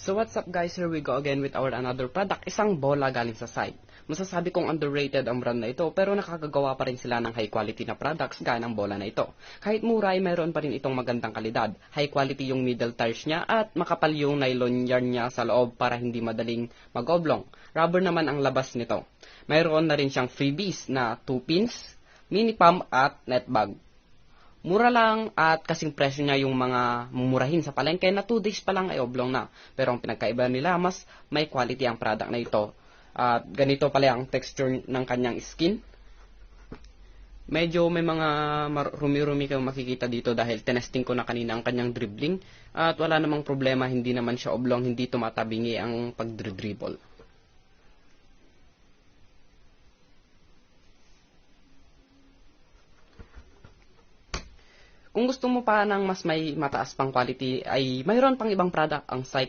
So what's up guys, here we go again with our another product, isang bola galing sa site. Masasabi kong underrated ang brand na ito pero nakakagawa pa rin sila ng high quality na products gaya ng bola na ito. Kahit mura ay mayroon pa rin itong magandang kalidad, high quality yung middle tires niya at makapal yung nylon yarn niya sa loob para hindi madaling mag-oblong. Rubber naman ang labas nito. Mayroon na rin siyang freebies na 2 pins, mini pump at net bag. Mura lang at kasing presyo niya yung mga mumurahin sa palengke na 2 days pa lang ay oblong na. Pero ang pinagkaiba nila, mas may quality ang product na ito. At ganito pala ang texture ng kanyang skin. Medyo may mga rumi-rumi kayong makikita dito dahil tinesting ko na kanina ang kanyang dribbling. At wala namang problema, hindi naman siya oblong, hindi tumatabingi ang pag-dribble. Kung gusto mo pa ng mas may mataas pang quality ay mayroon pang ibang product ang site